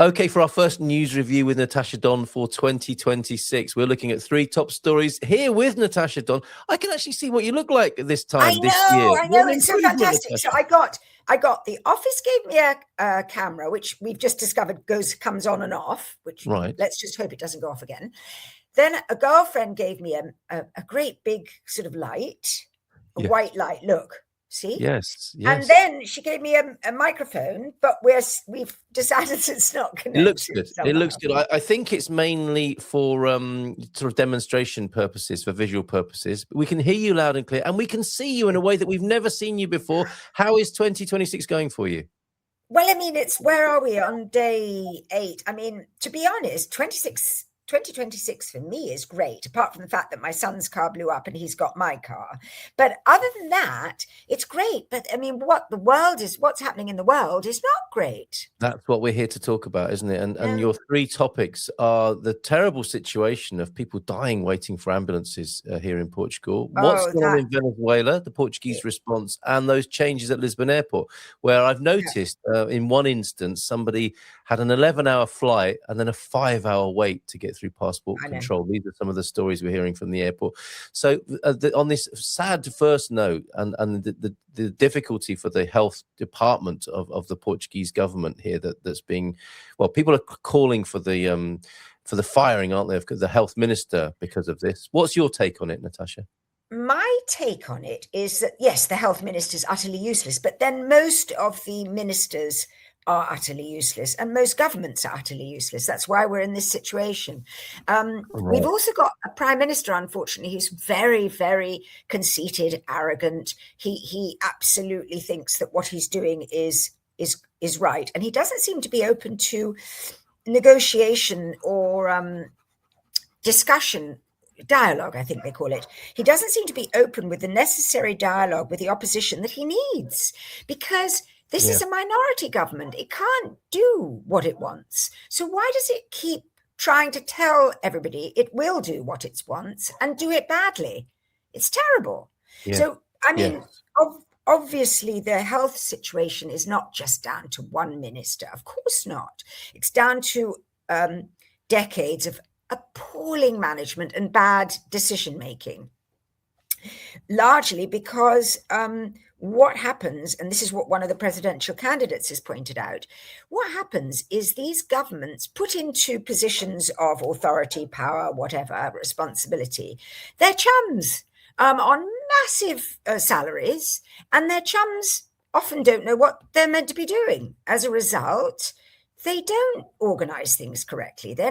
Okay, for our first news review with Natasha Donn for 2026, we're looking at 3 top stories here with Natasha Donn. I can actually see what you look like this time this year. I know, it's so fantastic. Natasha. So I got the office gave me a camera, which we've just discovered comes on and off, which let's just hope it doesn't go off again. Then a girlfriend gave me a great big sort of light, a white light. Look. See? Yes. And then she gave me a microphone, but we've decided it's not connected. It looks good. Somehow. It looks good. I think it's mainly for sort of demonstration purposes, for visual purposes. We can hear you loud and clear, and we can see you in a way that we've never seen you before. How is 2026 going for you? Well, I mean, where are we on day 8? I mean, to be honest, 2026 for me is great, apart from the fact that my son's car blew up and he's got my car. But other than that, it's great. But I mean, what's happening in the world is not great. That's what we're here to talk about, isn't it? And your 3 topics are the terrible situation of people dying waiting for ambulances here in Portugal. What's going on in Venezuela, the Portuguese response, and those changes at Lisbon airport, where I've noticed in one instance, somebody had an 11-hour flight and then a 5-hour wait to get through passport control. These are some of the stories we're hearing from the airport. So on this sad first note, and the difficulty for the health department of the Portuguese government here, that's being, well, people are calling for the firing, aren't they, of the health minister because of this. What's your take on it, Natasha? My take on it is that, yes, the health minister is utterly useless, but then most of the ministers are utterly useless, and most governments are utterly useless. That's why we're in this situation. We've also got a prime minister, unfortunately, who's very, very conceited, arrogant. He absolutely thinks that what he's doing is right, and he doesn't seem to be open to negotiation or discussion. Dialogue, I think they call it. He doesn't seem to be open with the necessary dialogue with the opposition that he needs, because this is a minority government. It can't do what it wants. So why does it keep trying to tell everybody it will do what it wants and do it badly? It's terrible. So, I mean, obviously the health situation is not just down to one minister. Of course not. It's down to decades of appalling management and bad decision-making, largely because what happens, and this is what one of the presidential candidates has pointed out, what happens is these governments put into positions of authority, power, whatever, responsibility, their chums on massive salaries, and their chums often don't know what they're meant to be doing. As a result, they don't organize things correctly. They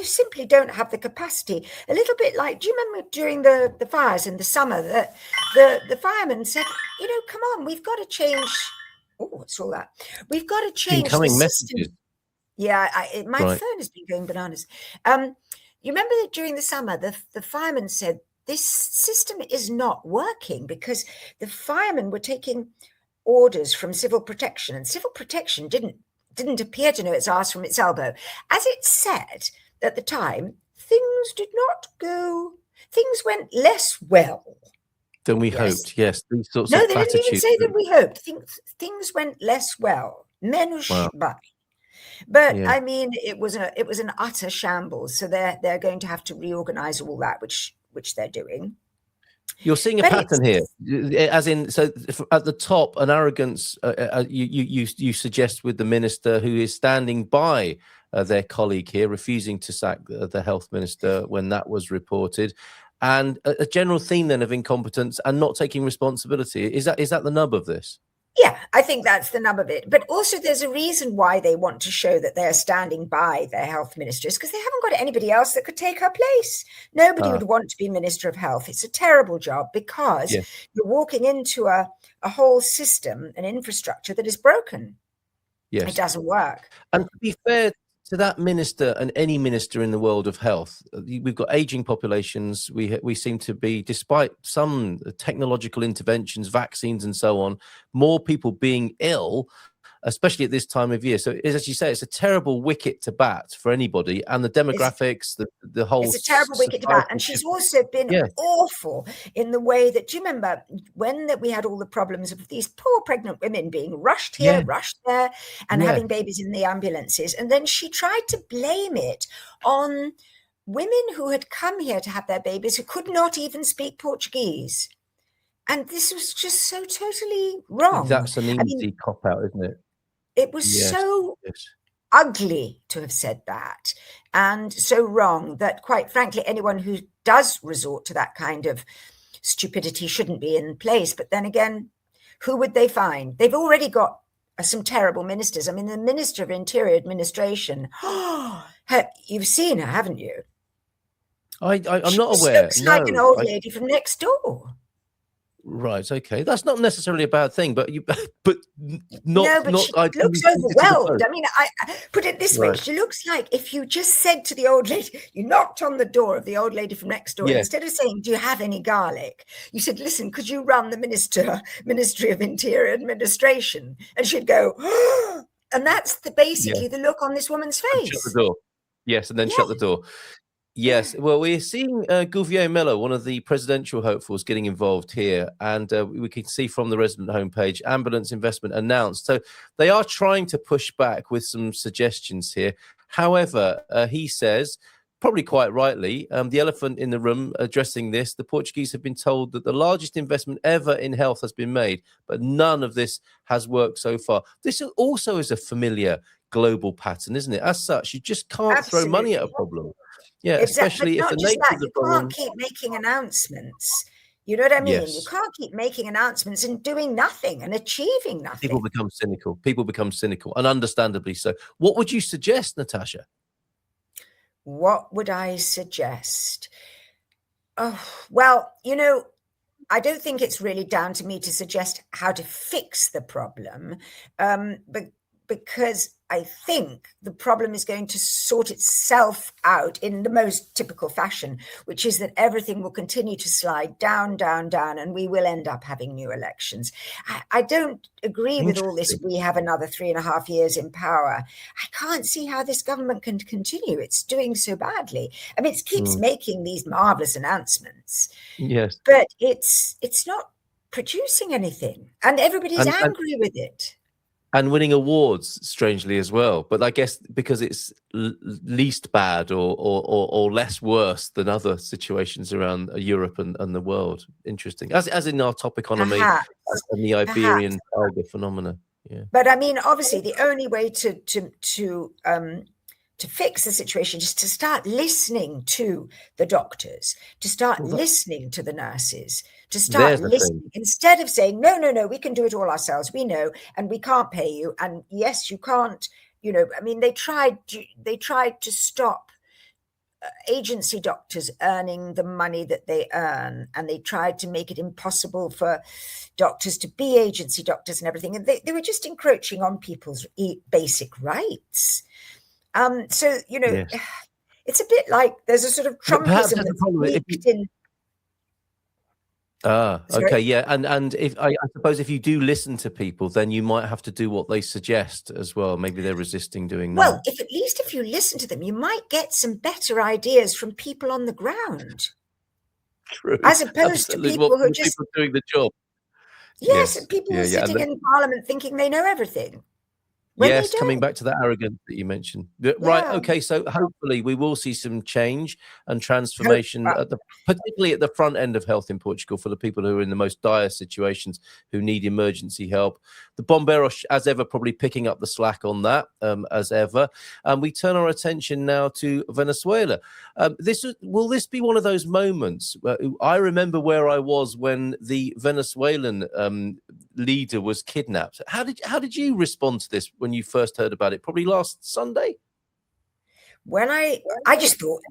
simply don't have the capacity. A little bit like, do you remember during the fires in the summer that the firemen said, come on, we've got to change. Oh, what's all that? We've got to change the system. Messages. Yeah, my phone has been going bananas. You remember that during the summer, the firemen said, this system is not working because the firemen were taking orders from civil protection, and civil protection didn't appear to know its arse from its elbow. As it said, at the time, things went less well than we hoped. Yes, these sorts of platitudes. No, they didn't even say that we hoped. Things went less well. Menos bem. But I mean, it was an utter shambles. So they're going to have to reorganize all that, which they're doing. You're seeing a pattern here, as in, so at the top, an arrogance you suggest with the minister who is standing by their colleague here, refusing to sack the health minister when that was reported, and a general theme then of incompetence and not taking responsibility. Is that the nub of this? Yeah, I think that's the nub of it. But also there's a reason why they want to show that they're standing by their health ministers, because they haven't got anybody else that could take her place. Nobody would want to be Minister of Health. It's a terrible job because you're walking into a whole system, an infrastructure that is broken. Yes. It doesn't work. And to be fair to that minister and any minister in the world of health, we've got aging populations. We seem to be, despite some technological interventions, vaccines and so on, more people being ill especially at this time of year. So, as you say, it's a terrible wicket to bat for anybody, and the demographics, the whole. It's a terrible wicket to bat, and she's also been awful in the way that. Do you remember when we had all the problems of these poor pregnant women being rushed here, rushed there, and having babies in the ambulances, and then she tried to blame it on women who had come here to have their babies who could not even speak Portuguese. And this was just so totally wrong. That's an easy cop-out, isn't it? It was so ugly to have said that, and so wrong that, quite frankly, anyone who does resort to that kind of stupidity shouldn't be in place. But then again, who would they find? They've already got some terrible ministers. I mean, the Minister of Interior Administration, you've seen her, haven't you? I'm not aware. She looks like an old lady from next door. Right. Okay. That's not necessarily a bad thing, but she looks overwhelmed. I mean, I put it this way: she looks like if you just said to the old lady, you knocked on the door of the old lady from next door, instead of saying, "Do you have any garlic?" you said, "Listen, could you run the Ministry of Interior Administration?" And she'd go, oh, and that's basically the look on this woman's face. Shut the door. Yes, and then shut the door. Yes, well, we're seeing Gouveia Melo, one of the presidential hopefuls, getting involved here, and we can see from the resident homepage, ambulance investment announced. So they are trying to push back with some suggestions here. However, he says, probably quite rightly, the elephant in the room addressing this, the Portuguese have been told that the largest investment ever in health has been made, but none of this has worked so far. This also is a familiar global pattern, isn't it? As such, you just can't throw money at a problem. Yeah, especially if the nature of the problem. You can't keep making announcements. You know what I mean? Yes. You can't keep making announcements and doing nothing and achieving nothing. People become cynical, and understandably so. What would you suggest, Natasha? What would I suggest? Oh, well, I don't think it's really down to me to suggest how to fix the problem, but because I think the problem is going to sort itself out in the most typical fashion, which is that everything will continue to slide down, down, down, and we will end up having new elections. I don't agree with all this. We have another 3.5 years in power. I can't see how this government can continue. It's doing so badly. I mean, it keeps making these marvelous announcements. Yes. But it's not producing anything, and everybody's angry with it. And winning awards, strangely, as well. But I guess because it's least bad or less worse than other situations around Europe and the world. Interesting. As in our top economy and the Iberian tiger phenomena. Yeah. But I mean, obviously, the only way to fix the situation is to start listening to the doctors, to start listening to the nurses, to start listening instead of saying, no, we can do it all ourselves. We know, and we can't pay you. And yes, you can't, I mean, they tried to stop agency doctors earning the money that they earn, and they tried to make it impossible for doctors to be agency doctors and everything. And they were just encroaching on people's basic rights. So, it's a bit like there's a sort of Trumpism that's leaked in. Okay, yeah, and if I suppose if you do listen to people, then you might have to do what they suggest as well. Maybe they're resisting doing that. Well, if you listen to them, you might get some better ideas from people on the ground. True. As opposed to people who are just people doing the job. Yes, and people who are sitting in Parliament thinking they know everything. Yes, coming back to that arrogance that you mentioned. Right, okay, so hopefully we will see some change and transformation, particularly at the front end of health in Portugal, for the people who are in the most dire situations, who need emergency help. The Bombeiros, as ever, probably picking up the slack on that, as ever. And we turn our attention now to Venezuela. Will this be one of those moments? I remember where I was when the Venezuelan leader was kidnapped. How did you respond to this when you first heard about it? Probably last Sunday. When I just thought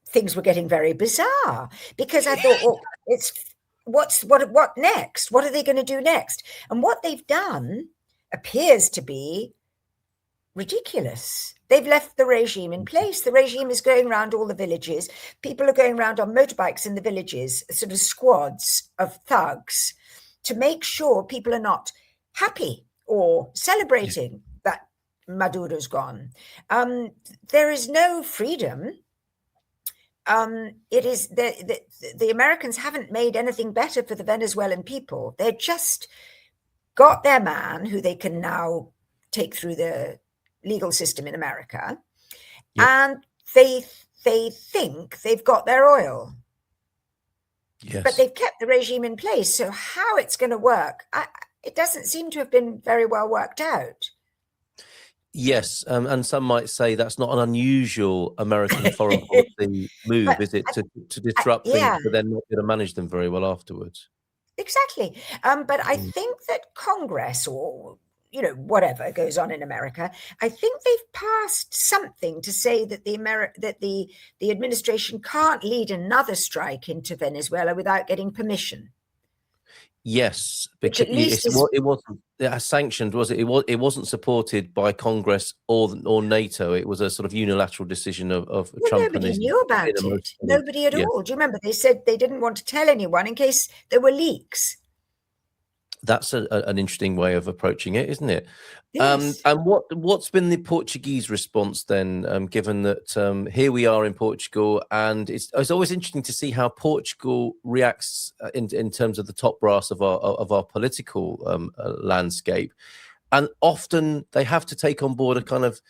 things were getting very bizarre, because I thought, well, what next? What are they going to do next? And what they've done appears to be ridiculous. They've left the regime in place. The regime is going around all the villages. People are going around on motorbikes in the villages, sort of squads of thugs, to make sure people are not happy or celebrating that Maduro's gone. There is no freedom. It is the Americans haven't made anything better for the Venezuelan people. They just got their man, who they can now take through the legal system in America, and they think they've got their oil. Yes. But they've kept the regime in place. So how it's going to work, it doesn't seem to have been very well worked out. Yes, and some might say that's not an unusual American foreign policy move, is it, to disrupt things, but then not be able to manage them very well afterwards? Exactly. But I think that Congress, or whatever goes on in America, I think they've passed something to say that the administration can't lead another strike into Venezuela without getting permission. Yes, which because at least it wasn't sanctioned, was it? It wasn't supported by Congress or NATO. It was a sort of unilateral decision of Trump. Nobody knew about it. Nobody at all. Do you remember? They said they didn't want to tell anyone in case there were leaks. That's an interesting way of approaching it, isn't it? Yes. And what's been the Portuguese response then, given that here we are in Portugal, and it's always interesting to see how Portugal reacts in terms of the top brass of our political landscape, and often they have to take on board a kind of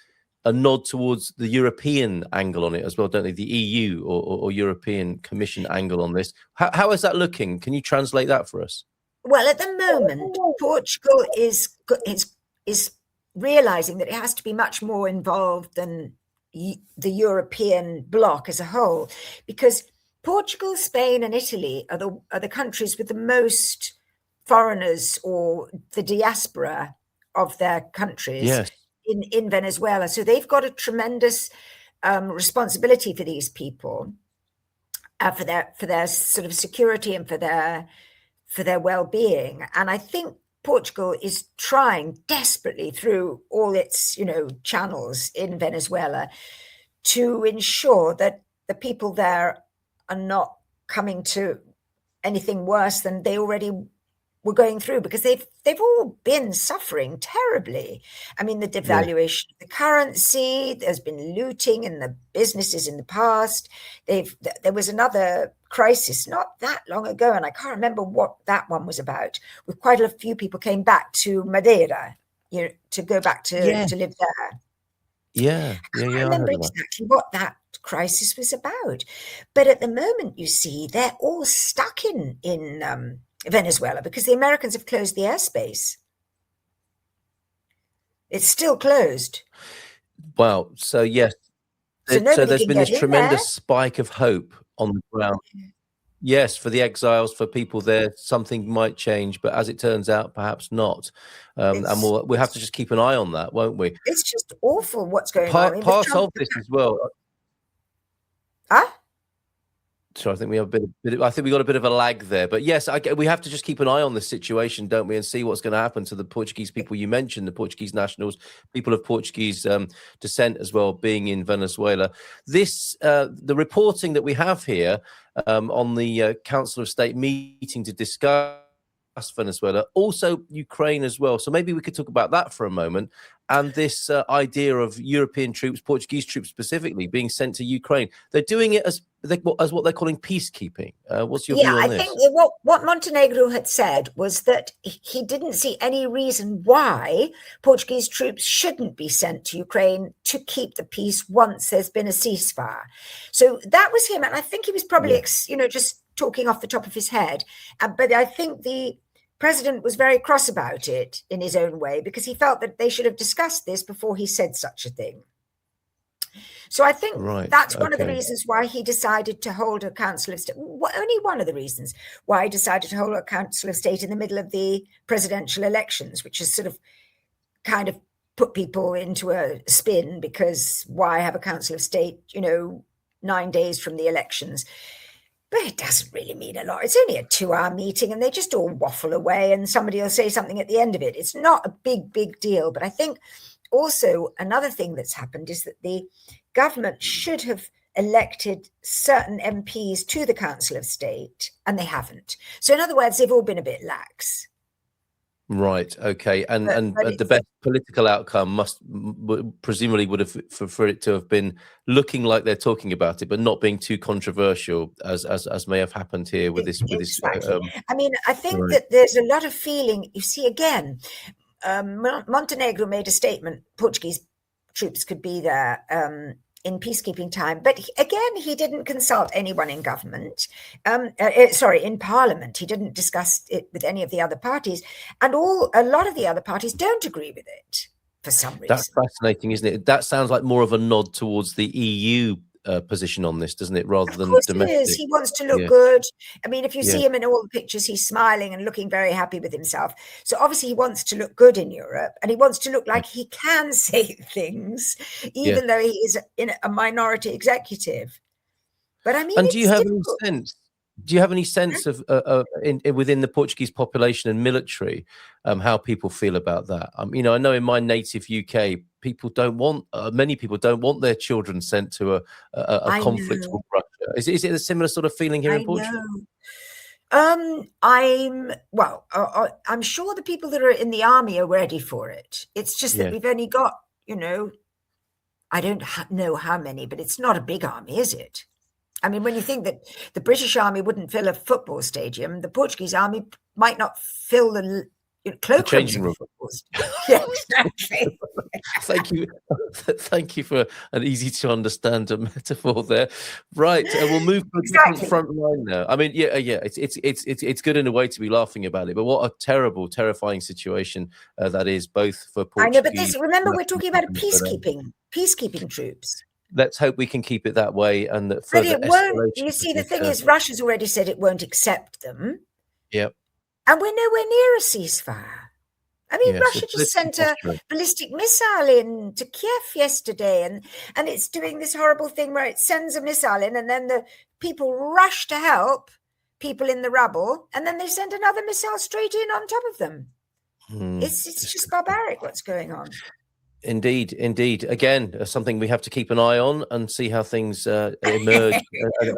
a nod towards the European angle on it as well, don't they? The EU or European Commission angle on this. How is that looking? Can you translate that for us? Well, at the moment, Portugal is realizing that it has to be much more involved than the European bloc as a whole, because Portugal, Spain, and Italy are the countries with the most foreigners, or the diaspora of their countries in Venezuela. So they've got a tremendous responsibility for these people, for their sort of security and for their well-being. And I think Portugal is trying desperately through all its, channels in Venezuela to ensure that the people there are not coming to anything worse than they already were going through, because they've all been suffering terribly. I mean, the devaluation of the currency, there's been looting in the businesses in the past. There was another crisis not that long ago, and I can't remember what that one was about, with quite a few people came back to Madeira, to go back to live there. I can't remember exactly what that crisis was about. But at the moment, you see, they're all stuck in Venezuela because the Americans have closed the airspace. It's still closed. Wow. So yes. So there's been this tremendous spike of hope on the ground. Yes, for the exiles, for people there, something might change, but as it turns out, perhaps not. And we'll have to just keep an eye on that, won't we? It's just awful what's going on. I mean, part of this as well. Huh? So I think we have I think we got a bit of a lag there, but yes, we have to just keep an eye on this situation, don't we, and see what's going to happen to the Portuguese people you mentioned, the Portuguese nationals, people of Portuguese descent as well, being in Venezuela. This the reporting that we have here on the Council of State meeting to discuss Venezuela, also Ukraine as well. So maybe we could talk about that for a moment. And this idea of European troops, Portuguese troops specifically, being sent to Ukraine. They're doing it as what they're calling peacekeeping. What's your view on this? I think what Montenegro had said was that he didn't see any reason why Portuguese troops shouldn't be sent to Ukraine to keep the peace once there's been a ceasefire. So that was him. And I think he was probably, just talking off the top of his head. But I think the president was very cross about it in his own way, because he felt that they should have discussed this before he said such a thing. So I think that's one of the reasons why he decided to hold a Council of State. Only one of the reasons why he decided to hold a Council of State in the middle of the presidential elections, which is sort of kind of put people into a spin, because why have a Council of State, 9 days from the elections? But it doesn't really mean a lot. It's only a 2-hour meeting and they just all waffle away and somebody will say something at the end of it. It's not a big deal. But I think also another thing that's happened is that the government should have elected certain MPs to the Council of State, and they haven't. So in other words, they've all been a bit lax. Right. Okay. And But the best political outcome presumably would have for it to have been looking like they're talking about it, but not being too controversial, as may have happened here with this. Exactly. I mean, I think Right. that there's a lot of feeling. You see, again, Montenegro made a statement. Portuguese troops could be there in peacekeeping time, but again, he didn't consult anyone in government. In Parliament, he didn't discuss it with any of the other parties, and a lot of the other parties don't agree with it for some reason. That's fascinating, isn't it? That sounds like more of a nod towards the EU position on this, doesn't it, rather than domestic? It is. He wants to look good. I mean, if you see him in all the pictures, he's smiling and looking very happy with himself. So obviously he wants to look good in Europe, and he wants to look like he can say things, even though he is in a minority executive. But I mean, and do you have any sense? Do you have any sense of within the Portuguese population and military, how people feel about that? You know, I know in my native UK, people don't want many people don't want their children sent to a conflict with Russia. Is it a similar sort of feeling here in Portugal? I'm sure the people that are in the army are ready for it. It's just that we've only got, I don't know how many, but it's not a big army, is it? I mean, when you think that the British army wouldn't fill a football stadium, the Portuguese army might not fill the changing room. Yeah, exactly. Thank you for an easy to understand metaphor there. Right, we'll move to a different front line now. I mean, it's good in a way to be laughing about it, but what a terrible, terrifying situation that is, both for Portuguese. I know, but remember, we're talking about peacekeeping troops. Let's hope we can keep it that way, and that but it won't. You see, the thing is, Russia's already said it won't accept them. Yep. And we're nowhere near a ceasefire. I mean, Russia just sent a ballistic missile in to Kiev yesterday, and it's doing this horrible thing where it sends a missile in, and then the people rush to help people in the rubble, and then they send another missile straight in on top of them. It's just barbaric what's going on. Indeed. Again, something we have to keep an eye on and see how things emerge.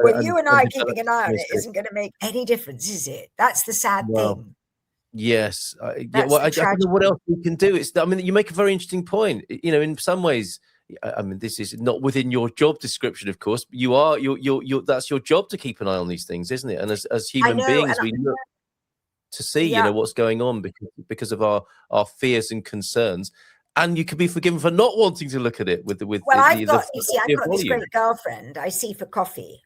Well, you and I keeping an eye on it isn't going to make any difference, is it? That's the sad thing. Yes. I don't know what else we can do. You make a very interesting point. You know, in some ways, I mean, this is not within your job description, of course. But that's your job to keep an eye on these things, isn't it? And as human beings, we look to see, what's going on because of our fears and concerns. And you could be forgiven for not wanting to look at it with I've got this great girlfriend I see for coffee.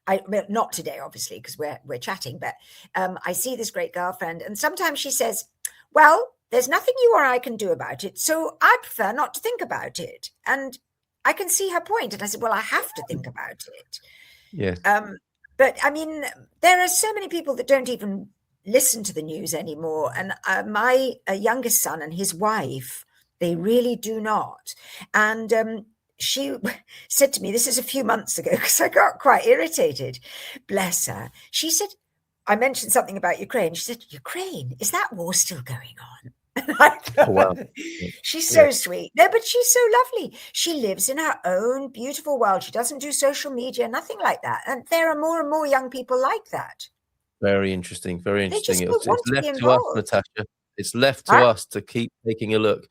Not today, obviously, because we're chatting, but I see this great girlfriend, and sometimes she says, well, there's nothing you or I can do about it, so I prefer not to think about it. And I can see her point. And I said, well, I have to think about it. Yes. But I mean, there are so many people that don't even listen to the news anymore. And my youngest son and his wife, they really do not. And she said to me, this is a few months ago, because I got quite irritated, bless her. She said, I mentioned something about Ukraine. She said, Ukraine, is that war still going on? And I thought, wow. She's so sweet. No, but she's so lovely. She lives in her own beautiful world. She doesn't do social media, nothing like that. And there are more and more young people like that. Very interesting. Very interesting. It's left to us, Natasha. It's left to us to keep taking a look.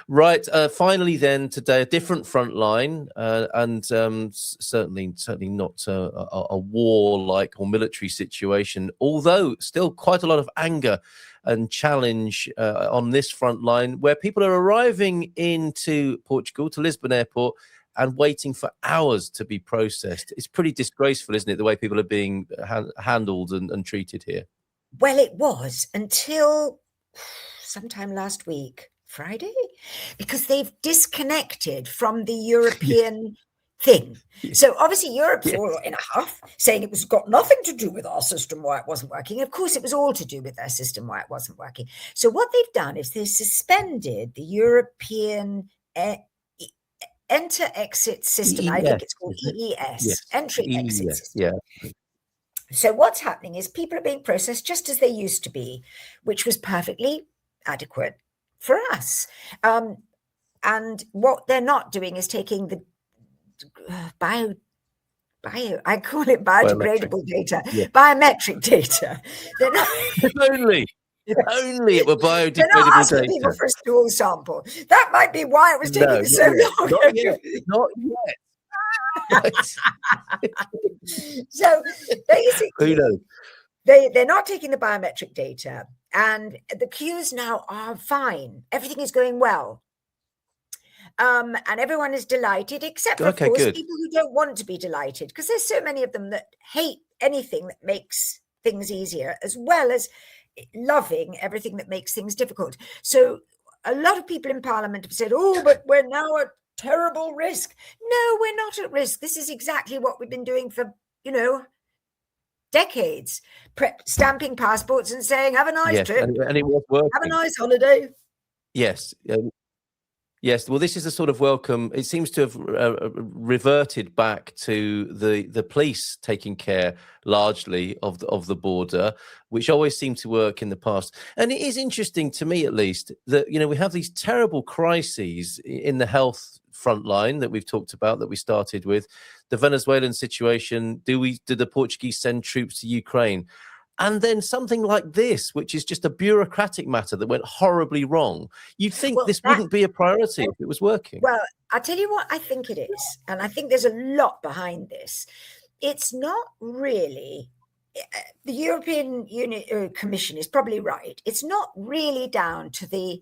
Right. Finally, then today, a different front line, and certainly not a war-like or military situation. Although still quite a lot of anger and challenge on this front line, where people are arriving into Portugal to Lisbon airport and waiting for hours to be processed. It's pretty disgraceful, isn't it, the way people are being handled and treated here? Well, it was until sometime last week, Friday, because they've disconnected from the European thing. So obviously Europe's all in a huff, saying it was got nothing to do with our system why it wasn't working. Of course, it was all to do with their system why it wasn't working. So what they've done is they suspended the European enter-exit system. EES, I think it's called EES, entry-exit system. Yeah. So what's happening is people are being processed just as they used to be, which was perfectly adequate for us. And what they're not doing is taking the I call it biodegradable data, biometric data. If only. only it were They're not biodegradable asking people data. for a stool sample. That might be why it was taking so long. Not yet. Not yet. Right. So basically, Who knows? they're not taking the biometric data, and the queues now are fine. Everything is going well. And everyone is delighted, except for, of course, people who don't want to be delighted, because there's so many of them that hate anything that makes things easier, as well as loving everything that makes things difficult. So a lot of people in Parliament have said, oh, but we're now at terrible risk. No, we're not at risk. This is exactly what we've been doing for, decades, stamping passports and saying, have a nice trip. And it was working. Have a nice holiday. Yes. Yes, well, this is a sort of welcome. It seems to have reverted back to the police taking care largely of the border, which always seemed to work in the past. And it is interesting to me, at least, that we have these terrible crises in the health front line that we've talked about, that we started with, the Venezuelan situation. Did the Portuguese send troops to Ukraine? And then something like this, which is just a bureaucratic matter that went horribly wrong. You'd think this wouldn't be a priority if it was working. Well, I'll tell you what I think it is. And I think there's a lot behind this. It's not really, the European Commission is probably right. It's not really down to the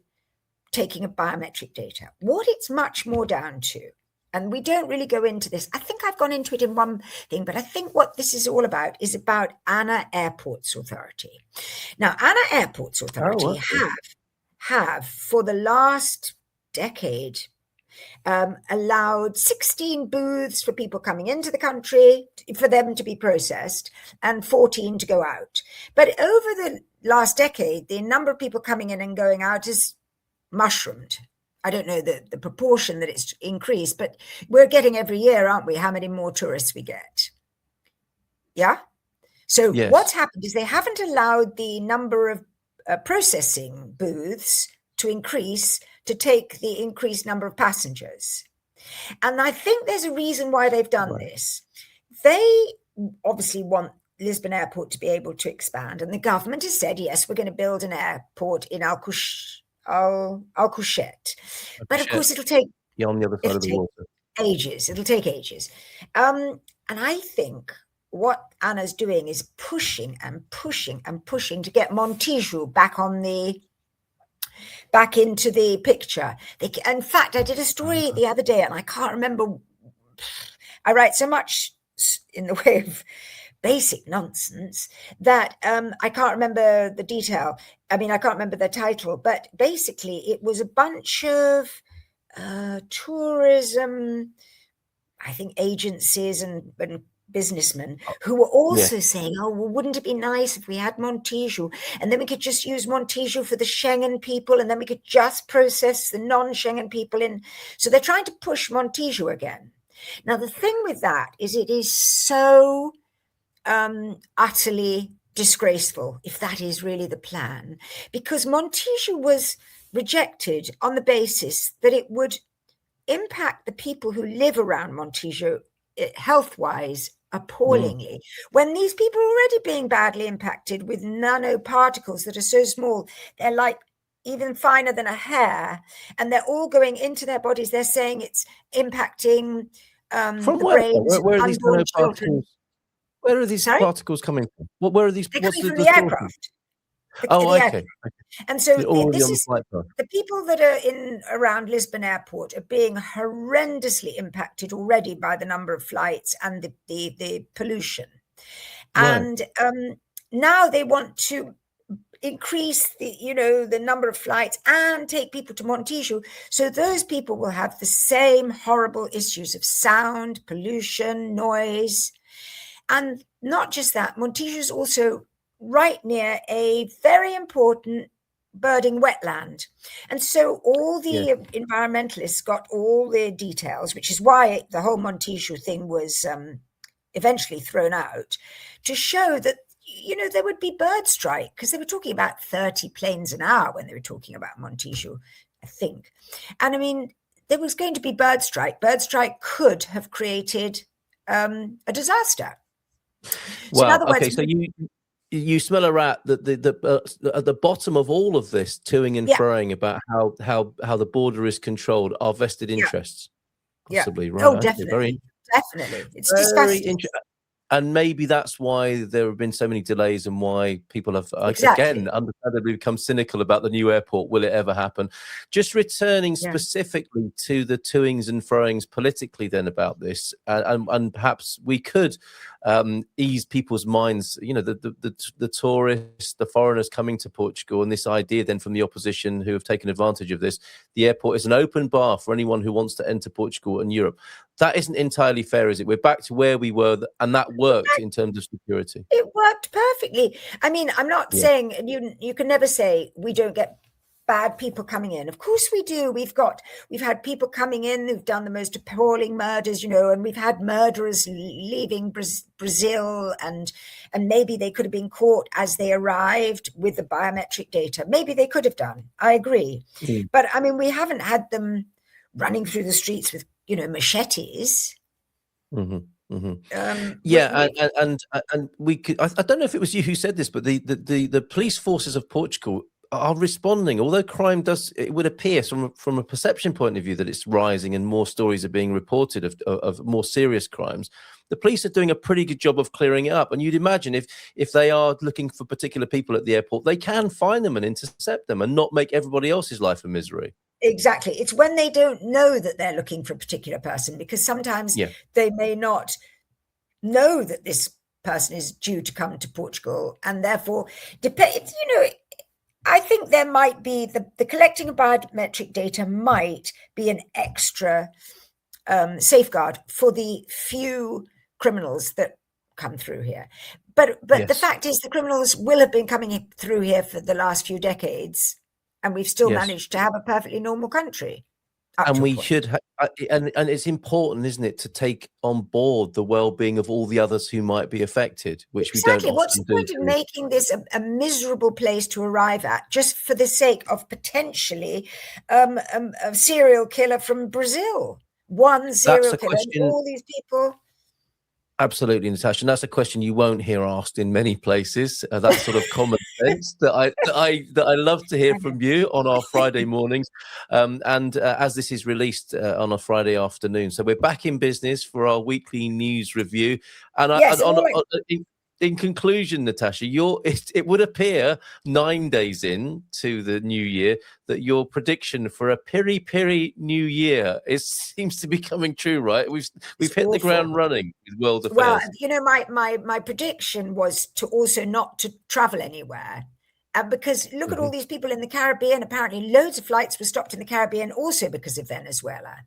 taking of biometric data. What it's much more down to, and we don't really go into this. I think I've gone into it in one thing, but I think what this is all about is about ANA Airports Authority. Now, ANA Airports Authority have for the last decade allowed 16 booths for people coming into the country for them to be processed and 14 to go out. But over the last decade, the number of people coming in and going out has mushroomed. I don't know the proportion that it's increased, but we're getting every year, aren't we, how many more tourists we get? Yeah? So what's happened is they haven't allowed the number of processing booths to increase to take the increased number of passengers. And I think there's a reason why they've done this. They obviously want Lisbon Airport to be able to expand. And the government has said, yes, we're going to build an airport in Alcochete. But of course, it'll take on the other side of the water. Ages. It'll take ages. And I think what Anna's doing is pushing and pushing and pushing to get Montijo back into the picture. In fact, I did a story the other day, and I can't remember. I write so much in the way of basic nonsense that I can't remember the detail. I mean, I can't remember the title, but basically it was a bunch of tourism, I think, agencies and businessmen who were also saying, oh, well, wouldn't it be nice if we had Montijo, and then we could just use Montijo for the Schengen people, and then we could just process the non-Schengen people in. So they're trying to push Montijo again. Now, the thing with that is it is so utterly disgraceful, if that is really the plan, because Montijo was rejected on the basis that it would impact the people who live around Montijo health-wise appallingly, when these people are already being badly impacted with nanoparticles that are so small, they're like even finer than a hair, and they're all going into their bodies. They're saying it's impacting from the brains of where are these unborn children. Where are these particles coming from? Where are these? They're coming from the aircraft. Okay. And so this is the people that are around Lisbon Airport are being horrendously impacted already by the number of flights and the pollution. And now they want to increase the number of flights and take people to Montijo. So those people will have the same horrible issues of sound, pollution, noise. And not just that, Montijo is also right near a very important birding wetland. And so all the environmentalists got all the details, which is why the whole Montijo thing was eventually thrown out, to show that, there would be bird strike, because they were talking about 30 planes an hour when they were talking about Montijo, I think. And I mean, there was going to be bird strike. Bird strike could have created a disaster. Well, so in other words, You smell a rat. At the bottom of all of this toing and froing about how the border is controlled are vested interests, possibly, right? Oh, Okay, definitely, definitely. It's very disgusting. And maybe that's why there have been so many delays and why people have, again, understandably become cynical about the new airport. Will it ever happen? Just returning specifically to the toings and froings politically then about this, and perhaps we could ease people's minds, you know, the tourists, the foreigners coming to Portugal, and this idea then from the opposition who have taken advantage of this. The airport is an open bar for anyone who wants to enter Portugal and Europe. That isn't entirely fair, is it? We're back to where we were, and that worked in terms of security. It worked perfectly. I mean, I'm not saying you can never say we don't get bad people coming in. Of course we do. We've had people coming in who've done the most appalling murders, you know, and we've had murderers leaving Brazil, and maybe they could have been caught as they arrived with the biometric data.Maybe they could have done. I agree. But I mean, we haven't had them running through the streets with, you know, machetes. And we could. I don't know if it was you who said this, but the police forces of Portugal are responding. Although crime does, it would appear from a perception point of view that it's rising and more stories are being reported of more serious crimes. The police are doing a pretty good job of clearing it up. And you'd imagine if they are looking for particular people at the airport, they can find them and intercept them and not make everybody else's life a misery. Exactly. It's when they don't know that they're looking for a particular person, because sometimes they may not know that this person is due to come to Portugal, and therefore, you know, I think there might be the collecting of biometric data might be an extra safeguard for the few criminals that come through here. But the fact is, the criminals will have been coming through here for the last few decades. And we've still managed to have a perfectly normal country. And we should, and it's important, isn't it, to take on board the well-being of all the others who might be affected, which we don't often do. What's the point of making this a miserable place to arrive at just for the sake of potentially a serial killer from Brazil? One serial killer, and all these people. Absolutely, Natasha, and that's a question you won't hear asked in many places. That sort of common sense that I love to hear from you on our Friday mornings, and as this is released on a Friday afternoon, so we're back in business for our weekly news review. And in conclusion, Natasha, it would appear 9 days into the new year that your prediction for a piri new year seems to be coming true, right? We've hit the ground running with world affairs. Well, you know, my prediction was to also not to travel anywhere. Because look at all these people in the Caribbean. Apparently loads of flights were stopped in the Caribbean also because of Venezuela.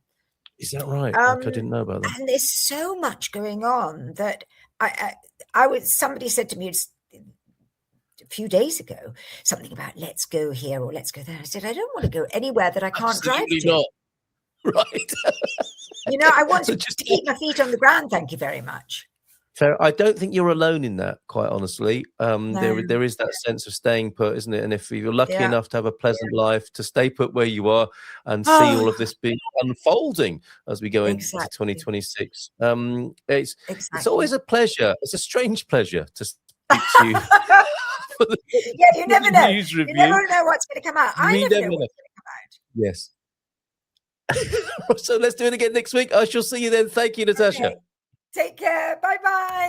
Is that right? I didn't know about that. And there's so much going on that somebody said to me a few days ago something about let's go here or let's go there. I said, I don't want to go anywhere that I can't drive to. Not. Right. You know, I want to keep my feet on the ground. Thank you very much. Fair. I don't think you're alone in that, quite honestly. There is that sense of staying put, isn't it? And if you're lucky enough to have a pleasant life, to stay put where you are and see all of this be unfolding as we go into 2026. It's always a pleasure. It's a strange pleasure to speak to you. You never know. You never know what's going to come out. I never know what's going to come out. Yes. So let's do it again next week. I shall see you then. Thank you, Natasha. Okay. Take care. Bye-bye.